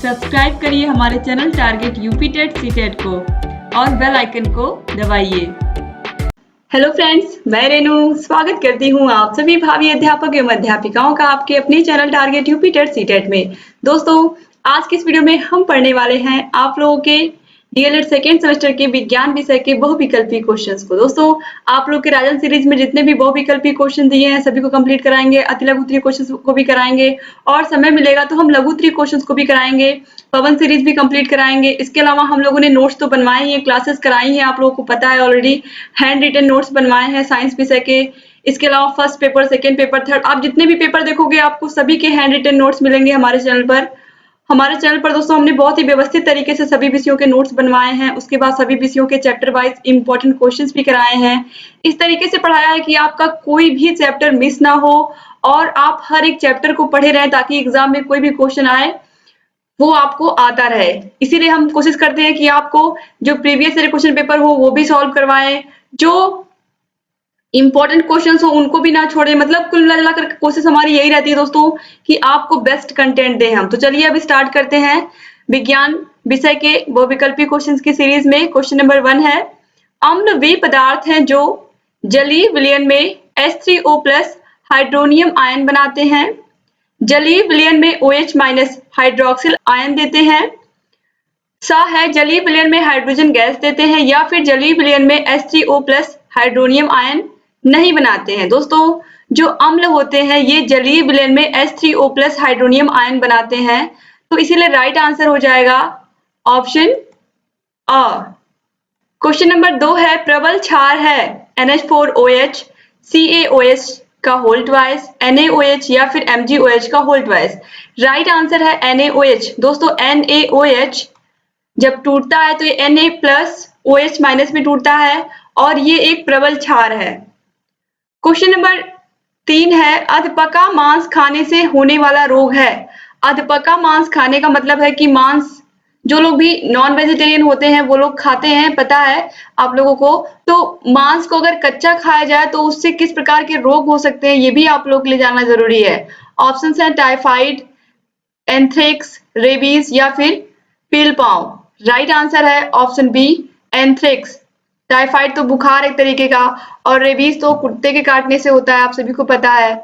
Subscribe करिए हमारे channel target UP TET CTET को और बेल आइकन को दबाइए। हेलो फ्रेंड्स, मैं रेनू स्वागत करती हूँ आप सभी भावी अध्यापक एवं अध्यापिकाओं का आपके अपने channel target UP TET CTET में। दोस्तों, आज की इस वीडियो में हम पढ़ने वाले हैं आप लोगों के डीएलएड सेकेंड सेमेस्टर के विज्ञान विषय के बहुविकल्पी क्वेश्चंस को। दोस्तों, आप लोग के राजन सीरीज में जितने भी बहुविकल्पी क्वेश्चन दिए हैं सभी को कंप्लीट कराएंगे, अति लघु उत्तरीय क्वेश्चन को भी कराएंगे और समय मिलेगा तो हम लघु उत्तरीय क्वेश्चन को भी कराएंगे, पवन सीरीज भी कंप्लीट कराएंगे। इसके अलावा हम लोगों ने नोट्स तो बनवाए ही हैं, क्लासेस कराई हैं, आप लोगों को पता है ऑलरेडी। हैंड रिटन नोट्स बनवाए हैं साइंस विषय के। इसके अलावा first paper, second paper, third, आप जितने भी पेपर देखोगे आपको सभी के हैंड रिटन नोट्स मिलेंगे हमारे चैनल पर। दोस्तों हमने बहुत ही व्यवस्थित तरीके से सभी विषयों के नोट्स बनवाए हैं। उसके बाद सभी विषयों के चैप्टर वाइज इंपॉर्टेंट क्वेश्चंस भी कराए हैं। इस तरीके से पढ़ाया है कि आपका कोई भी चैप्टर मिस ना हो और आप हर एक चैप्टर को पढ़े रहें ताकि एग्जाम में कोई भी क्वेश्चन आए वो आपको आता रहे। इसीलिए हम कोशिश करते हैं कि आपको जो प्रीवियस ईयर क्वेश्चन पेपर हो वो भी सॉल्व करवाएं, जो इंपॉर्टेंट क्वेश्चंस हो उनको भी ना छोड़े। मतलब कुल मिलाकर कोशिश हमारी यही रहती है दोस्तों कि आपको बेस्ट कंटेंट दें हम। तो चलिए अब स्टार्ट करते हैं विज्ञान विषय के बहुविकल्पी क्वेश्चंस की सीरीज में। क्वेश्चन नंबर 1 है, अम्ल वे पदार्थ हैं जो जलीय विलयन में H3O+ हाइड्रोनियम आयन बनाते हैं, जलीय विलयन में OH- हाइड्रोक्सिल आयन देते हैं, है जलीय विलयन में हाइड्रोजन गैस देते हैं, या फिर जलीय विलयन में H3O+ हाइड्रोनियम आयन नहीं बनाते हैं। दोस्तों, जो अम्ल होते हैं ये जलीय विलयन में H3O+ हाइड्रोनियम आयन बनाते हैं, तो इसीलिए राइट आंसर हो जाएगा ऑप्शन अ। क्वेश्चन नंबर 2 है, प्रबल क्षार है NH4OH, CaOH का होल ट्वाइस, NaOH या फिर MgOH का होल ट्वाइस। राइट आंसर है NaOH। दोस्तों, NaOH जब टूटता है तो ये Na+OH- में टूटता है और ये एक प्रबल क्षार है। क्वेश्चन नंबर 3 है, अधपका मांस खाने से होने वाला रोग है। अधपका मांस खाने का मतलब है कि मांस जो लोग भी नॉन वेजिटेरियन होते हैं वो लोग खाते हैं, पता है आप लोगों को। तो मांस को अगर कच्चा खाया जाए तो उससे किस प्रकार के रोग हो सकते हैं ये भी आप लोग के लिए जानना जरूरी है। ऑप्शन है टाइफाइड, एंथ्रेक्स, रेबीज या फिर पीलपाव। राइट आंसर है ऑप्शन बी, एंथ्रेक्स। टाइफाइड तो बुखार एक तरीके का और रेबीज तो कुत्ते के काटने से होता है, आप सभी को पता है।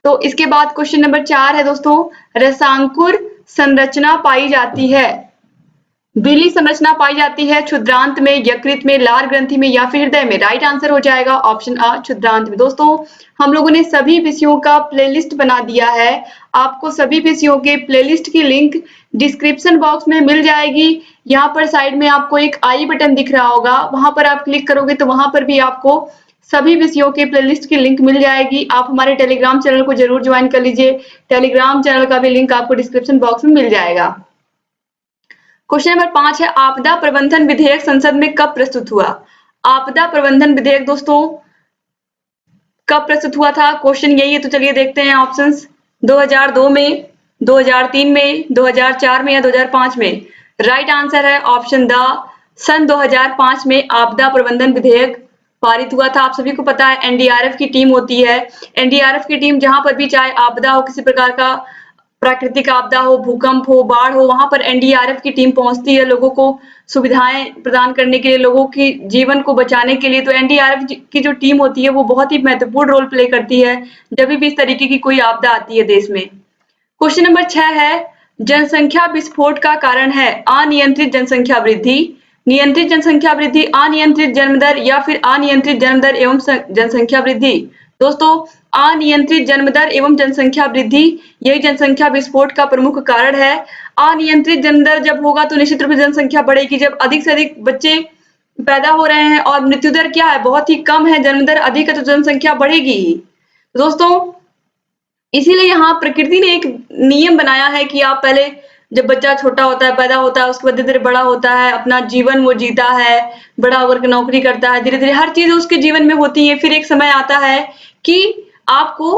तो इसके बाद क्वेश्चन नंबर 4 है दोस्तों, रसांकुर संरचना पाई जाती है। बिली संरचना पाई जाती है क्षुद्रांत में, यकृत में, लार ग्रंथि में या फिर हृदय में। राइट आंसर हो जाएगा ऑप्शन अ, क्षुद्रांत में। दोस्तों, हम लोगों ने सभी विषयों का प्लेलिस्ट बना दिया है, आपको सभी विषयों के प्लेलिस्ट की लिंक डिस्क्रिप्शन बॉक्स में मिल जाएगी। यहाँ पर साइड में आपको एक आई बटन दिख रहा होगा, वहां पर आप क्लिक करोगे तो वहां पर भी आपको सभी विषयों के प्लेलिस्ट की लिंक मिल जाएगी। आप हमारे टेलीग्राम चैनल को जरूर ज्वाइन कर लीजिए, टेलीग्राम चैनल का भी लिंक आपको डिस्क्रिप्शन बॉक्स में मिल जाएगा। क्वेश्चन नंबर 5 है, आपदा प्रबंधन विधेयक संसद में कब प्रस्तुत हुआ। आपदा प्रबंधन विधेयक दोस्तों कब प्रस्तुत हुआ था, क्वेश्चन यही है। तो चलिए देखते हैं ऑप्शंस। 2002 में, 2003 में, 2004 में या 2005 में। राइट आंसर है ऑप्शन द, सन 2005 में आपदा प्रबंधन विधेयक पारित हुआ था। आप सभी को पता है एनडीआरएफ की टीम होती है, एनडीआरएफ की टीम जहां पर भी चाहे आपदा हो, किसी प्रकार का प्राकृतिक आपदा हो, भूकंप हो, बाढ़ हो, वहां पर एनडीआरएफ की टीम पहुंचती है लोगों को सुविधाएं प्रदान करने के लिए, लोगों की जीवन को बचाने के लिए। तो एनडीआरएफ की जो टीम होती है वो बहुत ही महत्वपूर्ण रोल प्ले करती है जब भी इस तरीके की कोई आपदा आती है देश में। क्वेश्चन नंबर 6 है, जनसंख्या विस्फोट का कारण है अनियंत्रित जनसंख्या वृद्धि, नियंत्रित जनसंख्या वृद्धि, अनियंत्रित जन्म दर या फिर अनियंत्रित जन्म दर एवं जनसंख्या वृद्धि। दोस्तों, अनियंत्रित जन्म दर एवं जनसंख्या वृद्धि यही जनसंख्या विस्फोट का प्रमुख कारण है। अनियंत्रित जन्म दर जब होगा तो निश्चित रूप से जनसंख्या बढ़ेगी। जब अधिक से अधिक बच्चे पैदा हो रहे हैं और मृत्यु दर क्या है, बहुत ही कम है, जन्म दर अधिक है तो जनसंख्या बढ़ेगी ही। दोस्तों, इसीलिए यहाँ प्रकृति ने एक नियम बनाया है कि आप पहले जब बच्चा छोटा होता है, पैदा होता है, उसके बाद धीरे धीरे बड़ा होता है, अपना जीवन वो जीता है, बड़ा होकर नौकरी करता है, धीरे धीरे हर चीज उसके जीवन में होती है। फिर एक समय आता है कि आपको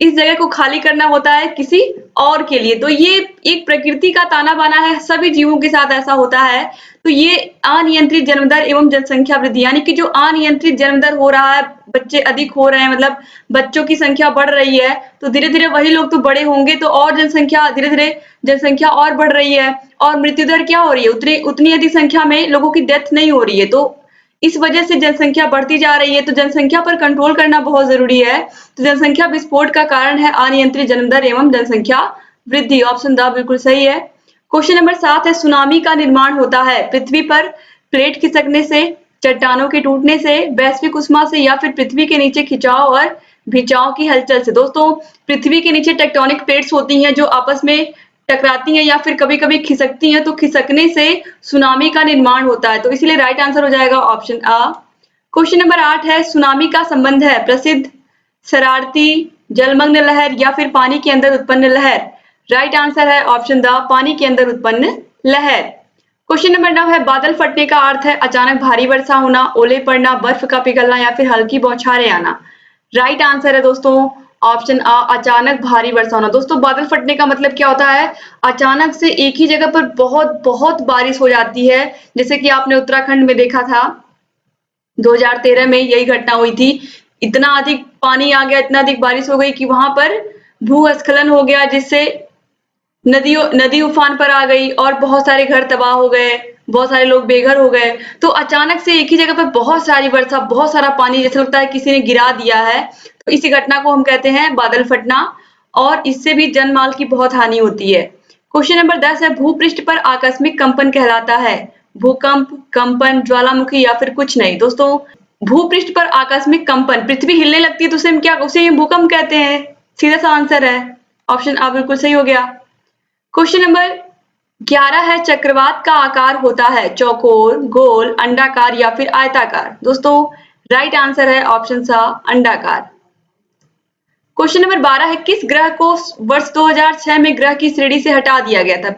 इस जगह को खाली करना होता है किसी और के लिए। तो ये एक प्रकृति का ताना बाना है, सभी जीवों के साथ ऐसा होता है। तो ये अनियंत्रित जन्म दर एवं जनसंख्या वृद्धि, यानी कि जो अनियंत्रित जन्म दर हो रहा है, बच्चे अधिक हो रहे हैं, मतलब बच्चों की संख्या बढ़ रही है, तो धीरे धीरे वही लोग तो बड़े होंगे, तो और जनसंख्या धीरे धीरे जनसंख्या और बढ़ रही है, और मृत्यु दर क्या हो रही है, उतनी उतनी अधिक संख्या में लोगों की डेथ नहीं हो रही है। तो इस वजह से जनसंख्या बढ़ती जा रही है, तो जनसंख्या पर कंट्रोल करना बहुत जरूरी है। तो जनसंख्या विस्फोट का कारण है अनियंत्रित जन्म दर एवं जनसंख्या वृद्धि। ऑप्शन द बिल्कुल सही है। क्वेश्चन नंबर 7 है, सुनामी का निर्माण होता है पृथ्वी पर प्लेट खिसकने से, चट्टानों के टूटने से, वैश्विक उष्मा से, या फिर पृथ्वी के नीचे खिंचाव और भिंचाव की हलचल से। दोस्तों, पृथ्वी के नीचे टेक्टोनिक प्लेट्स होती हैं जो आपस में टकराती हैं या फिर कभी-कभी खिसकती हैं, तो खिसकने से सुनामी का निर्माण होता है। तो इसलिए राइट आंसर हो जाएगा ऑप्शन आ। क्वेश्चन नंबर 8 है, सुनामी का संबंध है प्रसिद्ध शरारती, जलमग्न लहर या फिर पानी के अंदर उत्पन्न लहर। राइट आंसर है ऑप्शन द, पानी के अंदर उत्पन्न लहर। क्वेश्चन नंबर 9 है, बादल फटने का अर्थ है अचानक भारी वर्षा होना, ओले पड़ना, बर्फ का पिघलना या फिर हल्की बौछारें आना। राइट आंसर है दोस्तों ऑप्शन आ, अचानक भारी वर्षा होना। दोस्तों, बादल फटने का मतलब क्या होता है, अचानक से एक ही जगह पर बहुत बहुत बारिश हो जाती है, जैसे कि आपने उत्तराखंड में देखा था 2013 में यही घटना हुई थी। इतना अधिक पानी आ गया, इतना अधिक बारिश हो गई कि वहां पर भूस्खलन हो गया, जिससे नदी उफान पर आ गई और बहुत सारे घर तबाह हो गए, बहुत सारे लोग बेघर हो गए। तो अचानक से एक ही जगह पर बहुत सारी वर्षा, बहुत सारा पानी, जैसे लगता है किसी ने गिरा दिया है, तो इसी घटना को हम कहते हैं बादल फटना, और इससे भी जन माल की बहुत हानि होती है। क्वेश्चन नंबर 10 है, भूपृष्ठ पर आकस्मिक कंपन कहलाता है भूकंप, कंपन, ज्वालामुखी या फिर कुछ नहीं। दोस्तों, भूपृष्ठ पर आकस्मिक कंपन, पृथ्वी हिलने लगती है तो उसे भूकंप कहते हैं। सीधा सा आंसर है ऑप्शन आ, बिल्कुल सही हो गया। क्वेश्चन नंबर 11 है, चक्रवात का आकार होता है चौकोर, गोल, अंडाकार या फिर आयताकार। दोस्तों, राइट आंसर है ऑप्शन सा, अंडाकार। क्वेश्चन नंबर 12 है, किस ग्रह को वर्ष 2006 में ग्रह की श्रेणी से हटा दिया गया था,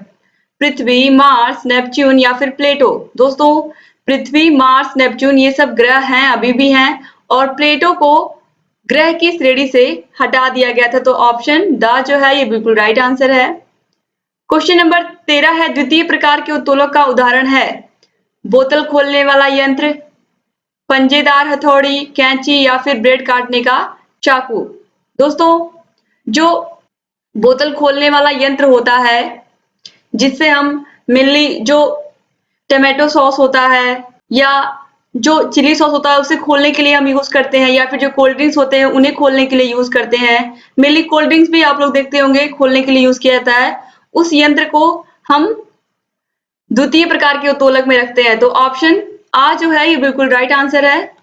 पृथ्वी, मार्स, नेपच्यून या फिर प्लेटो। दोस्तों, पृथ्वी, मार्स, नेपच्यून ये सब ग्रह हैं, अभी भी हैं, और प्लेटो को ग्रह की श्रेणी से हटा दिया गया था। तो ऑप्शन द जो है ये बिल्कुल राइट आंसर है। क्वेश्चन नंबर 13 है, द्वितीय प्रकार के उत्तोलक का उदाहरण है बोतल खोलने वाला यंत्र, पंजेदार हथौड़ी, कैंची या फिर ब्रेड काटने का चाकू। दोस्तों, जो बोतल खोलने वाला यंत्र होता है, जिससे हम मेनली जो टमाटो सॉस होता है या जो चिली सॉस होता है उसे खोलने के लिए हम यूज करते हैं, या फिर जो कोल्ड ड्रिंक्स होते हैं उन्हें खोलने के लिए यूज करते हैं। मेनली कोल्ड ड्रिंक्स भी आप लोग देखते होंगे खोलने के लिए यूज किया जाता है। उस यंत्र को हम द्वितीय प्रकार के उत्तोलक में रखते हैं। तो ऑप्शन आ जो है ये बिल्कुल राइट आंसर है।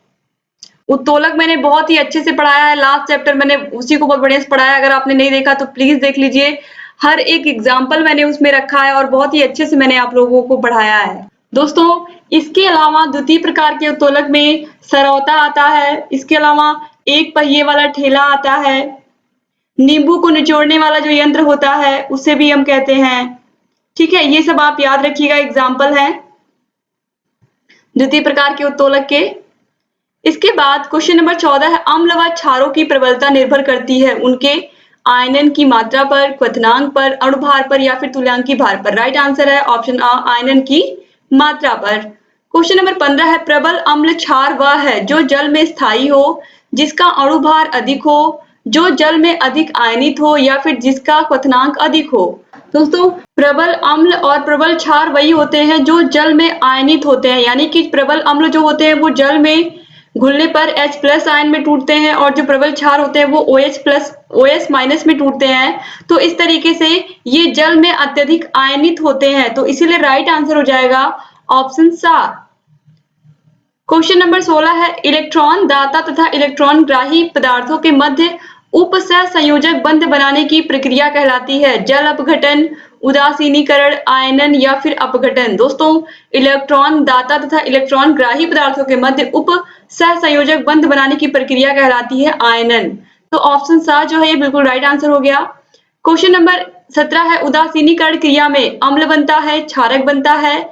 उत्तोलक मैंने बहुत ही अच्छे से पढ़ाया है, लास्ट चैप्टर मैंने उसी को बहुत बढ़िया से पढ़ाया है। अगर आपने नहीं देखा तो प्लीज देख लीजिए, हर एक एग्जाम्पल मैंने उसमें रखा है और बहुत ही अच्छे से मैंने आप लोगों को पढ़ाया है। दोस्तों, इसके अलावा द्वितीय प्रकार के उत्तोलक में सरौता आता है, इसके अलावा एक पहिए वाला ठेला आता है, नींबू को निचोड़ने वाला जो यंत्र होता है उसे भी हम कहते हैं। ठीक है, ये सब आप याद रखिएगा, एग्जाम्पल है द्वितीय प्रकार के उत्तोलक के। इसके बाद क्वेश्चन नंबर 14 है, अम्ल व क्षारों की प्रबलता निर्भर करती है उनके आयनन की मात्रा पर, क्वथनांक पर, अणुभार पर या फिर तुल्यांकी भार पर। राइट आंसर है ऑप्शन आ, आयनन की मात्रा पर। क्वेश्चन नंबर 15 है, प्रबल अम्ल क्षार वह है जो जल में स्थायी हो, जिसका अणुभार अधिक हो, जो जल में अधिक आयनित हो या फिर जिसका क्वथनांक अधिक हो। दोस्तों, प्रबल अम्ल और प्रबल क्षार वही होते हैं जो जल में आयनित होते हैं, यानी कि प्रबल अम्ल जो होते हैं वो जल में घुलने पर H+ आयन में टूटते हैं, और जो प्रबल क्षार होते हैं वो OH- में टूटते हैं। तो इस तरीके से ये जल में अत्यधिक आयनित होते हैं, तो इसीलिए राइट आंसर हो जाएगा ऑप्शन सा। क्वेश्चन नंबर 16 है, इलेक्ट्रॉन दाता तथा इलेक्ट्रॉन ग्राही पदार्थों के मध्य उपसहसंयोजक बंध बनाने की प्रक्रिया कहलाती है जल अपघटन, उदासीनीकरण, आयनन या फिर अपघटन। दोस्तों, इलेक्ट्रॉन दाता तथा इलेक्ट्रॉन ग्राही पदार्थों के मध्य उप सहसंयोजक बंध बनाने की प्रक्रिया कहलाती है आयनन। तो ऑप्शन सा जो है ये बिल्कुल राइट आंसर हो गया। क्वेश्चन नंबर 17 है, उदासीनीकरण क्रिया में अम्ल बनता है, क्षारक बनता है,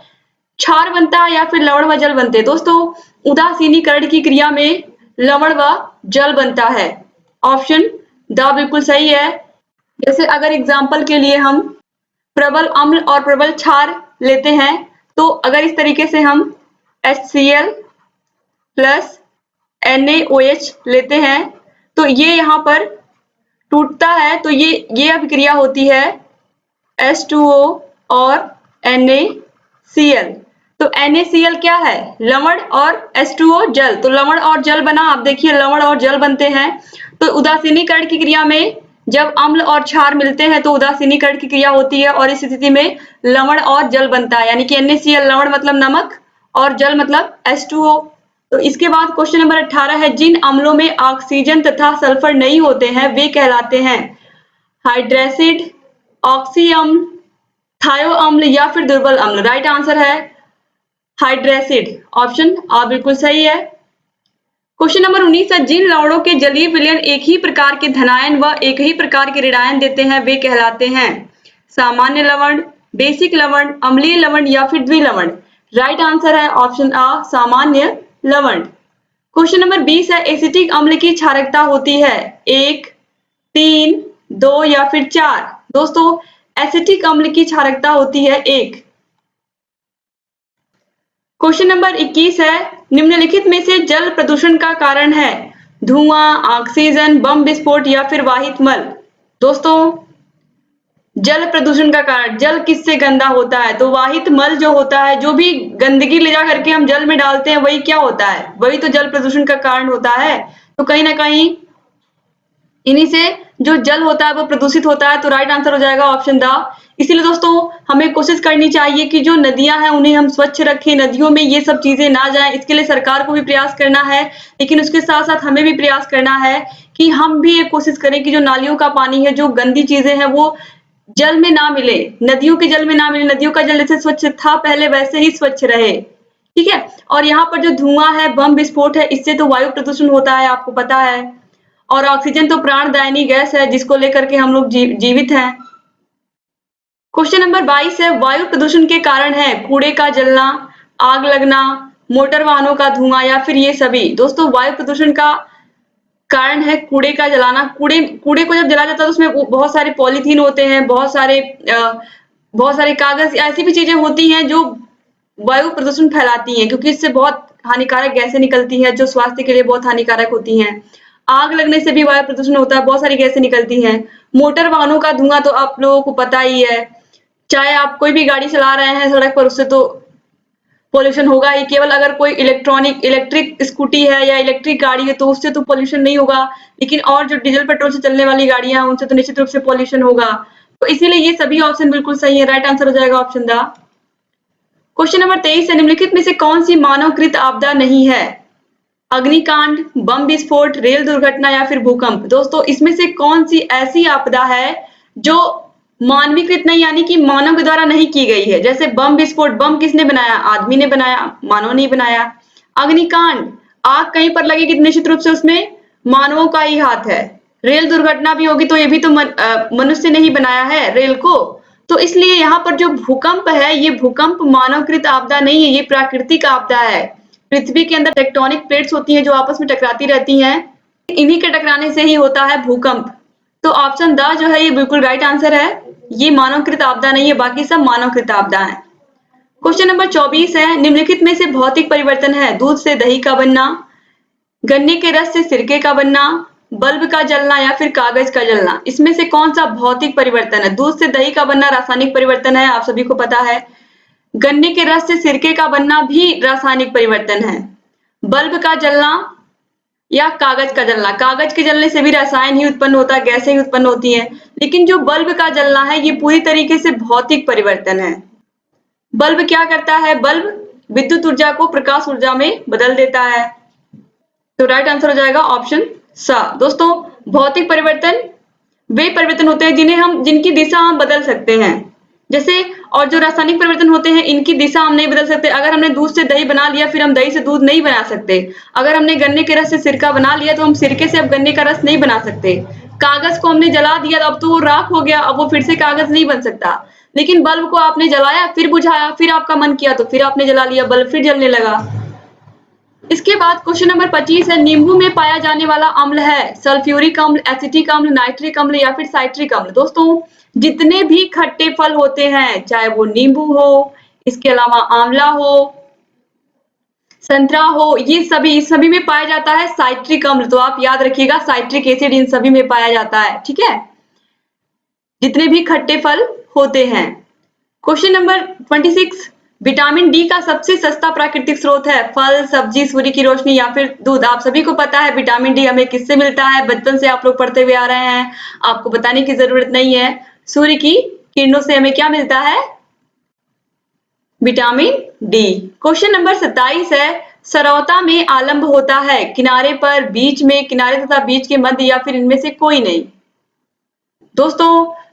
क्षार बनता है या फिर लवण व जल बनते हैं। दोस्तों, उदासीनीकरण की क्रिया में लवण व जल बनता है। ऑप्शन द बिल्कुल सही है। जैसे अगर एग्जाम्पल के लिए हम प्रबल अम्ल और प्रबल क्षार लेते हैं, तो अगर इस तरीके से हम HCl प्लस NaOH लेते हैं तो ये यहाँ पर टूटता है, तो ये अभिक्रिया होती है H2O और NaCl। तो NaCl क्या है? लवण और H2O जल। तो लवण और जल बना। आप देखिए लवण और जल बनते हैं। तो उदासीनीकरण की क्रिया में जब अम्ल और क्षार मिलते हैं तो उदासीनीकरण की क्रिया होती है और इस स्थिति में लवण और जल बनता है, यानी कि NaCl लवण मतलब नमक और जल मतलब H2O। तो इसके बाद क्वेश्चन नंबर 18 है, जिन अम्लों में ऑक्सीजन तथा सल्फर नहीं होते हैं वे कहलाते हैं हाइड्रेसिड, ऑक्सी अम्ल, थायो अम्ल या फिर दुर्बल अम्ल। राइट आंसर है हाइड्रेसिड, ऑप्शन आ बिल्कुल सही है। क्वेश्चन नंबर 19 है, जिन लवणों के जलीय विलयन एक ही प्रकार के धनायन व एक ही प्रकार के ऋणायन देते हैं वे कहलाते हैं सामान्य लवण, बेसिक लवण, अम्लीय लवण या फिर द्विलवण। राइट आंसर है ऑप्शन आ सामान्य लवण। क्वेश्चन नंबर 20 है, एसिटिक अम्ल की क्षारकता होती है 1, 3, 2 या फिर 4। दोस्तों एसिटिक अम्ल की क्षारकता होती है 1। क्वेश्चन नंबर 21 है, निम्नलिखित में से जल प्रदूषण का कारण है धुआं, ऑक्सीजन, बम विस्फोट या फिर वाहित मल। दोस्तों जल प्रदूषण का कारण, जल किससे गंदा होता है? तो वाहित मल जो होता है, जो भी गंदगी ले जा करके हम जल में डालते हैं वही क्या होता है? वही तो जल प्रदूषण का कारण होता है। तो कहीं ना कहीं इन्हीं से जो जल होता है वो प्रदूषित होता है। तो राइट आंसर हो जाएगा ऑप्शन द। इसीलिए दोस्तों हमें कोशिश करनी चाहिए कि जो नदियां हैं उन्हें हम स्वच्छ रखें, नदियों में ये सब चीजें ना जाएं। इसके लिए सरकार को भी प्रयास करना है, लेकिन उसके साथ साथ हमें भी प्रयास करना है कि हम भी ये कोशिश करें कि जो नालियों का पानी है, जो गंदी चीजें हैं वो जल में ना मिले, नदियों के जल में ना मिले। नदियों का जल जैसे स्वच्छ था पहले वैसे ही स्वच्छ रहे, ठीक है। और यहाँ पर जो धुआं है, बम विस्फोट है, इससे तो वायु प्रदूषण होता है, आपको पता है। और ऑक्सीजन तो प्राणदायिनी गैस है जिसको लेकर के हम लोग जीवित हैं। क्वेश्चन नंबर 22 है, वायु प्रदूषण के कारण है कूड़े का जलना, आग लगना, मोटर वाहनों का धुआं या फिर ये सभी। दोस्तों वायु प्रदूषण का कारण है कूड़े का जलाना। कूड़े को जब जला जाता है तो उसमें बहुत सारे पॉलीथीन होते हैं, बहुत सारे कागज, ऐसी भी चीजें होती हैं जो वायु प्रदूषण फैलाती हैं, क्योंकि इससे बहुत हानिकारक गैसें निकलती हैं जो स्वास्थ्य के लिए बहुत हानिकारक होती हैं। आग लगने से भी वायु प्रदूषण होता है, बहुत सारी गैसें निकलती हैं। मोटर वाहनों का धुआं तो आप लोगों को पता ही है, चाहे आप कोई भी गाड़ी चला रहे हैं सड़क पर, उससे तो पॉल्यूशन होगा ही। केवल अगर कोई इलेक्ट्रिक स्कूटी है या इलेक्ट्रिक गाड़ी है तो उससे तो पॉल्यूशन नहीं होगा, लेकिन और जो डीजल पेट्रोल से चलने वाली गाड़ियां हैं उनसे तो निश्चित रूप से पॉल्यूशन होगा। तो इसीलिए ये सभी ऑप्शन बिल्कुल सही है। राइट आंसर हो जाएगा ऑप्शन द। क्वेश्चन नंबर 23 है, निम्नलिखित में से कौन सी मानवकृत आपदा नहीं है? अग्निकांड, बम विस्फोट, रेल दुर्घटना या फिर भूकंप। दोस्तों इसमें से कौन सी ऐसी आपदा है जो मानवीकृत नहीं, यानी कि मानव के द्वारा नहीं की गई है? जैसे बम विस्फोट, बम किसने बनाया? आदमी ने बनाया, मानव नहीं बनाया। अग्निकांड, आग कहीं पर लगेगी निश्चित रूप से उसमें मानवों का ही हाथ है। रेल दुर्घटना भी होगी तो ये भी तो मनुष्य ने ही बनाया है रेल को। तो इसलिए यहाँ पर जो भूकंप है, ये भूकंप मानवकृत आपदा नहीं है, ये प्राकृतिक आपदा है। पृथ्वी के अंदर टेक्टोनिक प्लेट्स होती हैं जो आपस में टकराती रहती हैं, इन्हीं के टकराने से ही होता है भूकंप। तो ऑप्शन द जो है ये बिल्कुल राइट आंसर है। ये मानवकृत आपदा नहीं है, बाकी सब मानवकृत आपदा है। क्वेश्चन नंबर 24 है, निम्नलिखित में से भौतिक परिवर्तन है दूध से दही का बनना, गन्ने के रस से सिरके का बनना, बल्ब का जलना या फिर कागज का जलना। इसमें से कौन सा भौतिक परिवर्तन है? दूध से दही का बनना रासायनिक परिवर्तन है, आप सभी को पता है। गन्ने के रस से सिरके का बनना भी रासायनिक परिवर्तन है। बल्ब का जलना या कागज का जलना, कागज के जलने से भी रसायन ही उत्पन्न होता है, गैसें ही उत्पन्न होती हैं, लेकिन जो बल्ब का जलना है ये पूरी तरीके से भौतिक परिवर्तन है। बल्ब क्या करता है? बल्ब विद्युत ऊर्जा को प्रकाश ऊर्जा में बदल देता है। तो राइट आंसर हो जाएगा ऑप्शन सा। दोस्तों भौतिक परिवर्तन वे परिवर्तन होते हैं जिनकी दिशा हम बदल सकते हैं, जैसे, और जो रासायनिक परिवर्तन होते हैं इनकी दिशा हम नहीं बदल सकते। अगर हमने दूध से दही बना लिया फिर हम दही से दूध नहीं बना सकते। अगर हमने गन्ने के रस से सिरका बना लिया तो हम सिरके से अब गन्ने का रस नहीं बना सकते। कागज को हमने जला दिया तो अब तो वो राख हो गया, अब वो फिर से कागज नहीं बन सकता। लेकिन बल्ब को आपने जलाया, फिर बुझाया, फिर आपका मन किया तो फिर आपने जला लिया, बल्ब फिर जलने लगा। इसके बाद क्वेश्चन नंबर 25 है, नींबू में पाया जाने वाला अम्ल है सल्फ्यूरिक अम्ल, एसिटिक अम्ल, नाइट्रिक अम्ल या फिर साइट्रिक अम्ल। दोस्तों जितने भी खट्टे फल होते हैं, चाहे वो नींबू हो, इसके अलावा आंवला हो, संतरा हो, ये सभी में पाया जाता है साइट्रिक अम्ल। तो आप याद रखिएगा साइट्रिक एसिड इन सभी में पाया जाता है, ठीक है, जितने भी खट्टे फल होते हैं। क्वेश्चन नंबर 26, विटामिन डी का सबसे सस्ता प्राकृतिक स्रोत है फल, सब्जी, सूर्य की रोशनी या फिर दूध। आप सभी को पता है विटामिन डी हमें किससे मिलता है, बचपन से आप लोग पढ़ते हुए आ रहे हैं, आपको बताने की जरूरत नहीं है। सूर्य की किरणों से हमें क्या मिलता है, विटामिन डी। क्वेश्चन नंबर 27 है, सरौता में आलंब होता है किनारे पर, बीच में, किनारे तथा बीच के मध्य या फिर इनमें से कोई नहीं। दोस्तों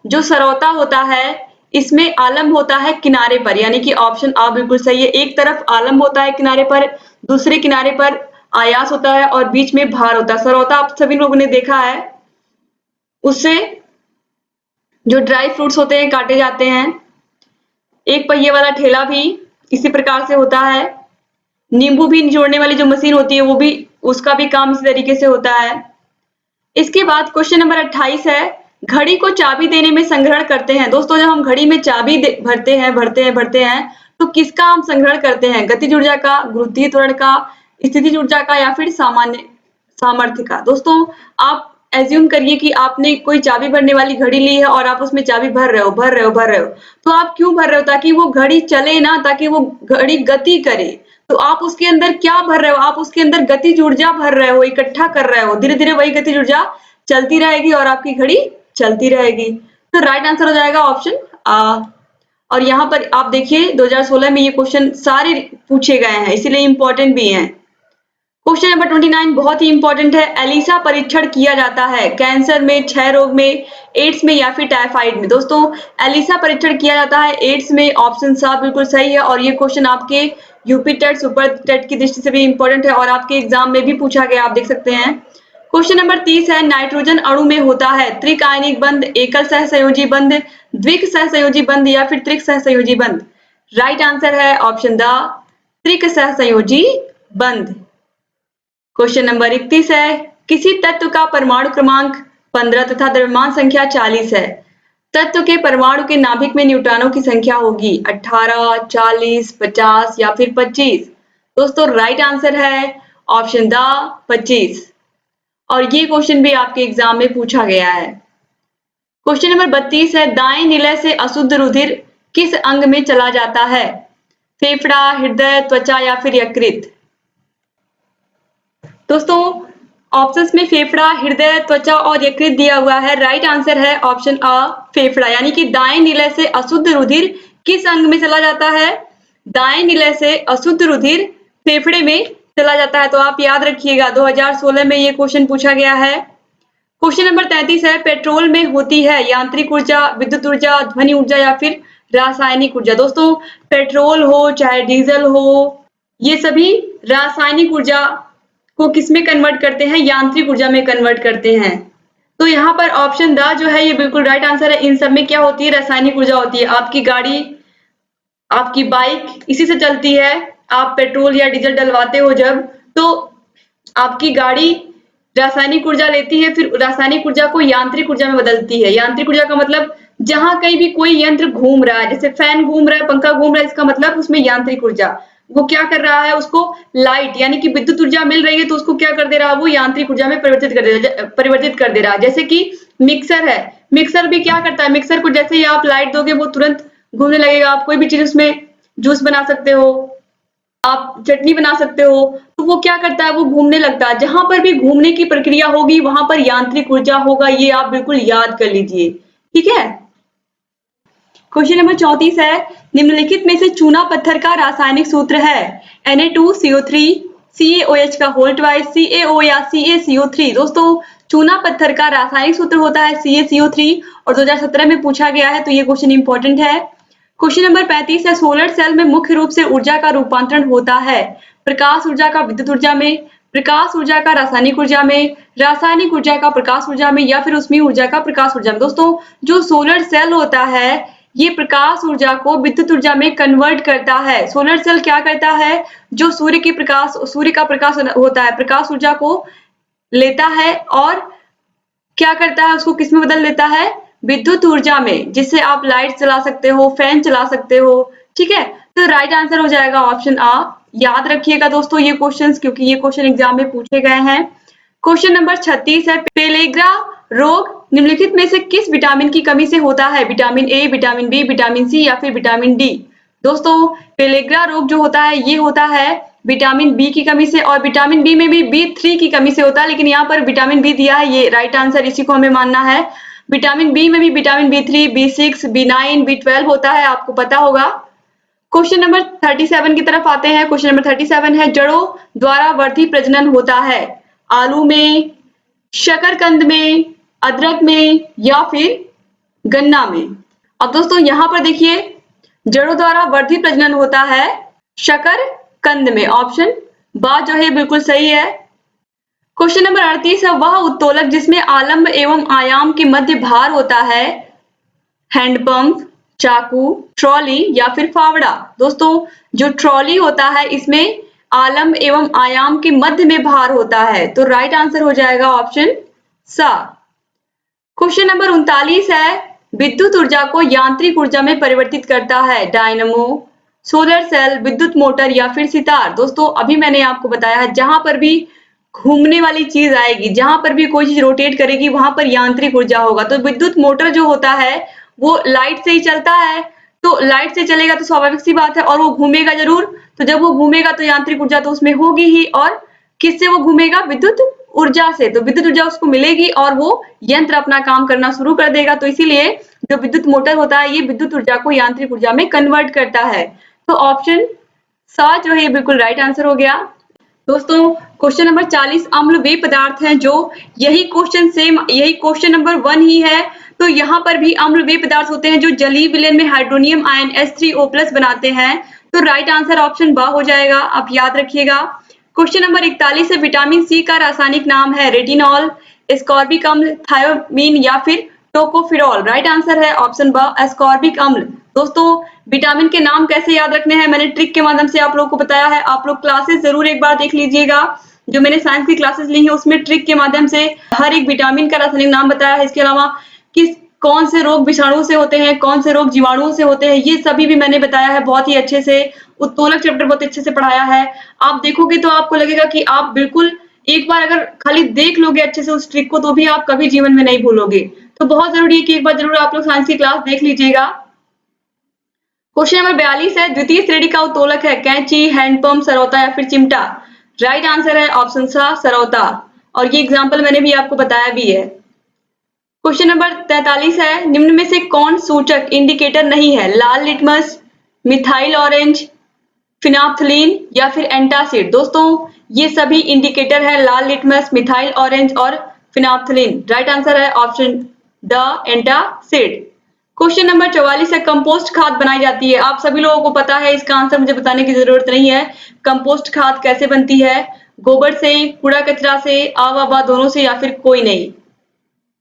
जो सरौता होता है इसमें आलंब होता है किनारे पर, यानी कि ऑप्शन आ बिल्कुल सही है। एक तरफ आलंब होता है किनारे पर, दूसरे किनारे पर आयास होता है और बीच में भार होता है। सरौता आप सभी लोगों ने देखा है, उससे जो ड्राई फ्रूट्स होते हैं काटे जाते हैं। एक पहिए वाला ठेला भी इसी प्रकार से होता है। नींबू भी निचोड़ने वाली जो मशीन होती है वो भी, उसका भी काम इसी तरीके से होता है। इसके बाद क्वेश्चन नंबर 28 है, घड़ी को चाबी देने में संग्रहण करते हैं। दोस्तों जब हम घड़ी में चाबी भरते हैं तो किसका हम संग्रहण करते हैं, गतिज ऊर्जा का, गुरुत्वीय त्वरण का, स्थितिज ऊर्जा का या फिर सामान्य सामर्थ्य का। दोस्तों आप एज्यूम करिए कि आपने कोई चाबी भरने वाली घड़ी ली है और आप उसमें चाबी भर रहे हो। तो आप क्यों भर रहे हो, ताकि वो घड़ी चले ना, ताकि वो घड़ी गति करे। तो आप उसके अंदर क्या भर रहे हो, आप उसके अंदर गतिज ऊर्जा भर रहे हो, इकट्ठा कर रहे हो। धीरे धीरे वही गतिज ऊर्जा चलती रहेगी और आपकी घड़ी चलती रहेगी। तो राइट आंसर हो जाएगा ऑप्शन आ। और यहाँ पर आप देखिए 2016 में ये क्वेश्चन सारे पूछे गए हैं, इसीलिए इंपॉर्टेंट भी हैं। क्वेश्चन नंबर 29 बहुत ही इंपॉर्टेंट है, एलिसा परीक्षण किया जाता है कैंसर में, क्षय रोग में, एड्स में या फिर टाइफाइड में। दोस्तों एलिसा परीक्षण किया जाता है एड्स में, ऑप्शन सा बिल्कुल सही है। और ये क्वेश्चन आपके यूपी टेट, सुपर टेट की दृष्टि से भी इंपॉर्टेंट है और आपके एग्जाम में भी पूछा गया, आप देख सकते हैं। क्वेश्चन नंबर 30 है, नाइट्रोजन अणु में होता है त्रिक आयनिक बंध, एकल सहसंयोजी बंध, द्विक सहसंयोजी बंध या फिर त्रिक सहसंयोजी बंध। राइट आंसर है ऑप्शन द त्रिक सहसंयोजी बंध। क्वेश्चन नंबर 31 है, किसी तत्व का परमाणु क्रमांक 15 तथा द्रव्यमान संख्या 40 है, तत्व के परमाणु के नाभिक में न्यूट्रॉनों की संख्या होगी 18, 40, 50 या फिर 25। दोस्तों राइट आंसर है ऑप्शन द 25। और ये क्वेश्चन भी आपके एग्जाम में पूछा गया है। क्वेश्चन नंबर 32 है, दाएं निलय से अशुद्ध रुधिर किस अंग में चला जाता है, फेफड़ा, हृदय, त्वचा या फिर यकृत। दोस्तों ऑप्शंस में फेफड़ा, हृदय, त्वचा और यकृत दिया हुआ है। राइट आंसर है ऑप्शन अ फेफड़ा, यानी कि दाएं निलय से अशुद्ध रुधिर किस अंग में चला जाता है, दाएं निलय से अशुद्ध रुधिर फेफड़े में चला जाता है। तो आप याद रखिएगा 2016 में ये क्वेश्चन पूछा गया है। क्वेश्चन नंबर 33 है, पेट्रोल में होती है यांत्रिक ऊर्जा, विद्युत ऊर्जा, ध्वनि ऊर्जा या फिर रासायनिक ऊर्जा। दोस्तों पेट्रोल हो चाहे डीजल हो, ये सभी रासायनिक ऊर्जा को किसमें कन्वर्ट करते हैं, यांत्रिक ऊर्जा में कन्वर्ट करते हैं। तो यहाँ पर ऑप्शन द जो है ये बिल्कुल राइट आंसर है। इन सब में क्या होती है, रासायनिक ऊर्जा होती है। आपकी गाड़ी, आपकी बाइक इसी से चलती है। आप पेट्रोल या डीजल डलवाते हो जब, तो आपकी गाड़ी रासायनिक ऊर्जा लेती है, फिर रासायनिक ऊर्जा को यांत्रिक ऊर्जा में बदलती है। यांत्रिक ऊर्जा का मतलब जहां कहीं भी कोई यंत्र घूम रहा है, जैसे फैन घूम रहा है, पंखा घूम रहा है, इसका मतलब उसमें यांत्रिक ऊर्जा। वो क्या कर रहा है, उसको लाइट यानी कि विद्युत ऊर्जा मिल रही है तो उसको क्या कर दे रहा है, वो यांत्रिक ऊर्जा में परिवर्तित कर दे रहा है। जैसे कि मिक्सर है, मिक्सर भी क्या करता है, मिक्सर को जैसे ही आप लाइट दोगे वो तुरंत घूमने लगेगा। आप कोई भी चीज उसमें जूस बना सकते हो, आप चटनी बना सकते हो, तो वो क्या करता है, वो घूमने लगता है। जहां पर भी घूमने की प्रक्रिया होगी वहां पर यांत्रिक ऊर्जा होगा, ये आप बिल्कुल याद कर लीजिए, ठीक है। क्वेश्चन नंबर 34 है, निम्नलिखित में से चूना पत्थर का रासायनिक सूत्र है Na2CO3, CaOH का होल ट्वाइस, CaO या CaCO3। दोस्तों चूना पत्थर का रासायनिक सूत्र होता है CaCO3 और 2017 में पूछा गया है, तो ये क्वेश्चन इंपॉर्टेंट है। क्वेश्चन नंबर 35 है, सोलर सेल में मुख्य रूप से ऊर्जा का रूपांतरण होता है प्रकाश ऊर्जा का विद्युत ऊर्जा में, प्रकाश ऊर्जा का रासायनिक ऊर्जा में, रासायनिक ऊर्जा का प्रकाश ऊर्जा में या फिर ऊष्मीय ऊर्जा का प्रकाश ऊर्जा में। दोस्तों जो सोलर सेल होता है ये प्रकाश ऊर्जा को विद्युत ऊर्जा में कन्वर्ट करता है। सोलर सेल क्या करता है, जो सूर्य का प्रकाश होता है, प्रकाश ऊर्जा को लेता है और क्या करता है, उसको किस में बदल देता है, विद्युत ऊर्जा में, जिससे आप लाइट चला सकते हो, फैन चला सकते हो। ठीक है, तो राइट आंसर हो जाएगा ऑप्शन आ। याद रखिएगा दोस्तों ये क्वेश्चंस, क्योंकि ये क्वेश्चन एग्जाम में पूछे गए हैं। क्वेश्चन नंबर 36 है, पेलेग्रा रोग निम्नलिखित में से किस विटामिन की कमी से होता है? Vitamin A, vitamin B, vitamin C या फिर विटामिन डी? दोस्तों पेलेग्रा रोग जो होता है ये होता है विटामिन बी की कमी से, और विटामिन बी में भी B3 की कमी से होता है, लेकिन यहाँ पर विटामिन बी दिया है, ये राइट आंसर, इसी को हमें मानना है। विटामिन बी में भी vitamin B3, B6, B9, B12 होता है, आपको पता होगा। क्वेश्चन नंबर 37 की तरफ आते हैं। क्वेश्चन नंबर 37 है, जड़ों द्वारा वर्धी प्रजनन होता है आलू में, शकरकंद में, अदरक में या फिर गन्ना में? अब दोस्तों यहाँ पर देखिए, जड़ों द्वारा वर्धी प्रजनन होता है शकरकंद में। ऑप्शन बा जो है बिल्कुल सही है। क्वेश्चन नंबर 38 है, वह उत्तोलक जिसमें आलंब एवं आयाम के मध्य भार होता है, हैंडपंप, चाकू, ट्रॉली या फिर फावड़ा? दोस्तों जो ट्रॉली होता है इसमें आलंब एवं आयाम के मध्य में भार होता है, तो राइट आंसर हो जाएगा ऑप्शन सा। क्वेश्चन नंबर 39 है, विद्युत ऊर्जा को यांत्रिक ऊर्जा में परिवर्तित करता है डायनमो, सोलर सेल, विद्युत मोटर या फिर सितार? दोस्तों अभी मैंने आपको बताया है, जहां पर भी घूमने वाली चीज आएगी, जहां पर भी कोई चीज रोटेट करेगी वहां पर यांत्रिक ऊर्जा होगा। तो विद्युत मोटर जो होता है वो लाइट से ही चलता है, तो लाइट से चलेगा तो स्वाभाविक सी बात है, और वो घूमेगा जरूर, तो जब वो घूमेगा तो यांत्रिक ऊर्जा तो उसमें होगी ही, और किससे वो घूमेगा, विद्युत ऊर्जा से। तो विद्युत ऊर्जा उसको मिलेगी और वो यंत्र अपना काम करना शुरू कर देगा, तो इसीलिए जो विद्युत मोटर होता है ये विद्युत ऊर्जा को यांत्रिक ऊर्जा में कन्वर्ट करता है। तो ऑप्शन सा जो है ये बिल्कुल राइट आंसर हो गया। दोस्तों क्वेश्चन नंबर 40, अम्ल वे पदार्थ हैं जो, यही क्वेश्चन सेम, यही क्वेश्चन नंबर 1 ही है, तो यहाँ पर भी अम्ल वे पदार्थ होते हैं जो जलीय विलयन में हाइड्रोनियम आयन H3O+ बनाते हैं, तो राइट आंसर ऑप्शन बा हो जाएगा, आप याद रखिएगा। क्वेश्चन नंबर 41 है, विटामिन सी का रासायनिक नाम है रेटिनॉल, एस्कॉर्बिक अम्ल, थायोमीन या फिर टोकोफिरॉल? राइट आंसर है ऑप्शन बा, एस्कॉर्बिक अम्ल। दोस्तों विटामिन के नाम कैसे याद रखने हैं मैंने ट्रिक के माध्यम से आप लोग को बताया है, आप लोग क्लासेस जरूर एक बार देख लीजिएगा, जो मैंने साइंस की क्लासेस ली है उसमें ट्रिक के माध्यम से हर एक विटामिन का रासायनिक नाम बताया है। इसके अलावा कौन से रोग विषाणु से होते हैं, कौन से रोग जीवाणुओं से होते हैं, ये सभी भी मैंने बताया है बहुत ही अच्छे से। उत्तोलक चैप्टर बहुत अच्छे से पढ़ाया है, आप देखोगे तो आपको लगेगा कि आप बिल्कुल एक बार अगर खाली देख लोगे अच्छे से उस ट्रिक को तो भी आप कभी जीवन में नहीं भूलोगे। तो बहुत जरूरी है कि एक बार जरूर आप लोग साइंस की क्लास देख लीजिएगा। क्वेश्चन नंबर 42 है, द्वितीय श्रेणी का उत्तोलक है कैंची, हैंडपंप, सरौता या फिर चिमटा? राइट आंसर है ऑप्शन सा, सरौता, और ये एग्जाम्पल मैंने भी आपको बताया भी है। क्वेश्चन नंबर 43 है, निम्न में से कौन सूचक इंडिकेटर नहीं है? लाल लिटमस, मिथाइल ऑरेंज, फिनाप्थलीन या फिर एंटासिड? दोस्तों ये सभी इंडिकेटर है, लाल लिटमस, मिथाइल ऑरेंज और फिनाप्थलीन। राइट आंसर है option the, antacid. Question number 44 है, कंपोस्ट खाद बनाई जाती है, आप सभी लोगों को पता है, इसका आंसर मुझे बताने की जरूरत नहीं है। कंपोस्ट खाद कैसे बनती है? गोबर से, कूड़ा कचरा से, आवा दोनों से या फिर कोई नहीं?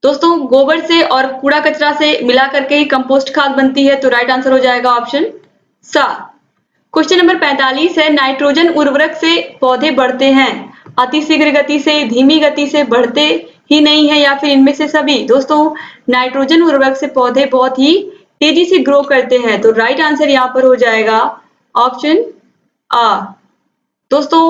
दोस्तों गोबर से और कूड़ा कचरा से मिला करके ही कंपोस्ट खाद बनती है, तो राइट आंसर हो जाएगा ऑप्शन सा। क्वेश्चन नंबर 45 है, नाइट्रोजन उर्वरक से पौधे बढ़ते हैं, अति शीघ्र गति से, धीमी गति से, बढ़ते ही नहीं है या फिर इनमें से सभी? दोस्तों नाइट्रोजन उर्वरक से पौधे बहुत ही तेजी से ग्रो करते हैं, तो राइट आंसर यहाँ पर हो जाएगा ऑप्शन आ। दोस्तों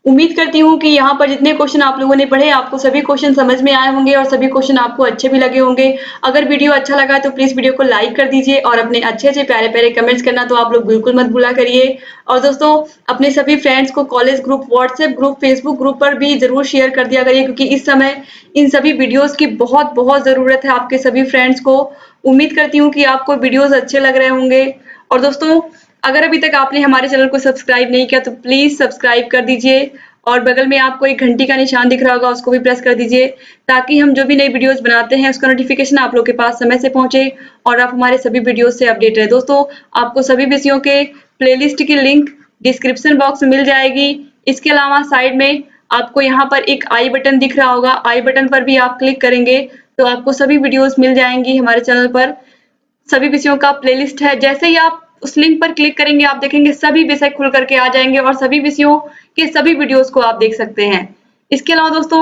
उम्मीद करती हूँ कि यहाँ पर जितने क्वेश्चन आप लोगों ने पढ़े आपको सभी क्वेश्चन समझ में आए होंगे और सभी क्वेश्चन आपको अच्छे भी लगे होंगे। अगर वीडियो अच्छा लगा तो प्लीज वीडियो को लाइक कर दीजिए और अपने अच्छे प्यारे प्यारे कमेंट्स करना तो आप लोग बिल्कुल मत भूला करिए। और दोस्तों अपने सभी फ्रेंड्स को college group, WhatsApp group, Facebook group पर भी जरूर शेयर कर दिया करिए, क्योंकि इस समय इन सभी वीडियोज की बहुत जरूरत है आपके सभी फ्रेंड्स को। उम्मीद करती हूँ कि आपको वीडियोज अच्छे लग रहे होंगे। और दोस्तों अगर अभी तक आपने हमारे चैनल को सब्सक्राइब नहीं किया तो प्लीज सब्सक्राइब कर दीजिए, और बगल में आपको एक घंटी का निशान दिख रहा होगा उसको भी प्रेस कर दीजिए, ताकि हम जो भी नई वीडियोस बनाते हैं उसका नोटिफिकेशन आप लोग के पास समय से पहुंचे और आप हमारे सभी वीडियोस से अपडेट रहे। दोस्तों आपको सभी विषयों के प्लेलिस्ट की लिंक डिस्क्रिप्शन बॉक्स में मिल जाएगी। इसके अलावा साइड में आपको यहाँ पर एक आई बटन दिख रहा होगा, आई बटन पर भी आप क्लिक करेंगे तो आपको सभी वीडियोस मिल जाएंगी हमारे चैनल पर। सभी विषयों का प्लेलिस्ट है। जैसे ही आप उस लिंक पर क्लिक करेंगे आप देखेंगे सभी विषय खुल करके आ जाएंगे और सभी विषयों के सभी वीडियोस को आप देख सकते हैं। इसके अलावा दोस्तों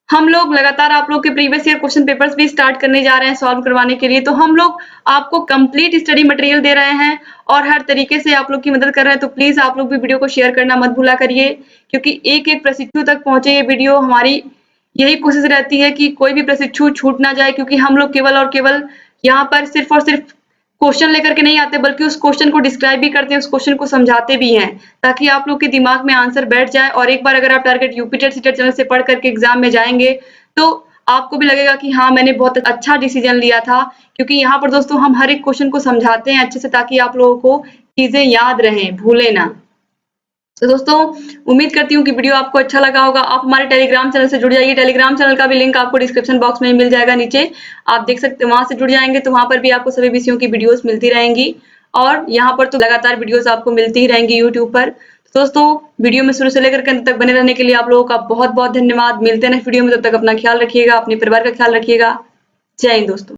हम लोग लगातार आप लोग के प्रीवियस ईयर क्वेश्चन पेपर्स भी स्टार्ट करने जा रहे हैं सॉल्व करवाने के लिए। तो हम लोग आपको कंप्लीट स्टडी मटेरियल दे रहे हैं और हर तरीके से आप लोग की मदद कर रहे हैं। तो प्लीज आप लोग भी वीडियो को शेयर करना मत भूला करिए, क्योंकि एक एक प्रशिक्षु तक पहुंचे ये वीडियो। हमारी यही कोशिश रहती है कि कोई भी प्रशिक्षु छूट ना जाए, क्योंकि हम लोग केवल और केवल यहाँ पर सिर्फ और सिर्फ क्वेश्चन लेकर के नहीं आते, बल्कि उस क्वेश्चन को डिस्क्राइब भी करते हैं, उस क्वेश्चन को समझाते भी हैं, ताकि आप लोग के दिमाग में आंसर बैठ जाए। और एक बार अगर आप target UP TET CTET channel से पढ़ करके एग्जाम में जाएंगे तो आपको भी लगेगा कि हाँ मैंने बहुत अच्छा डिसीजन लिया था, क्योंकि यहाँ पर दोस्तों हम हर एक क्वेश्चन को समझाते हैं अच्छे से, ताकि आप लोगों को चीजें याद रहें, भूले ना। तो दोस्तों उम्मीद करती हूँ कि वीडियो आपको अच्छा लगा होगा। आप हमारे टेलीग्राम चैनल से जुड़ जाइए। टेलीग्राम चैनल का भी लिंक आपको डिस्क्रिप्शन बॉक्स में मिल जाएगा नीचे, आप देख सकते हैं। वहां से जुड़ जाएंगे तो वहां पर भी आपको सभी विषयों की वीडियोस मिलती रहेंगी और यहाँ पर तो लगातार वीडियोस आपको मिलती ही रहेंगी यूट्यूब पर। तो दोस्तों वीडियो में शुरू से लेकर के अंत तक बने रहने के लिए आप लोगों का बहुत बहुत धन्यवाद। मिलते हैं नेक्स्ट वीडियो में, तब तक अपना ख्याल रखिएगा, अपने परिवार का ख्याल रखिएगा। जय हिंद दोस्तों।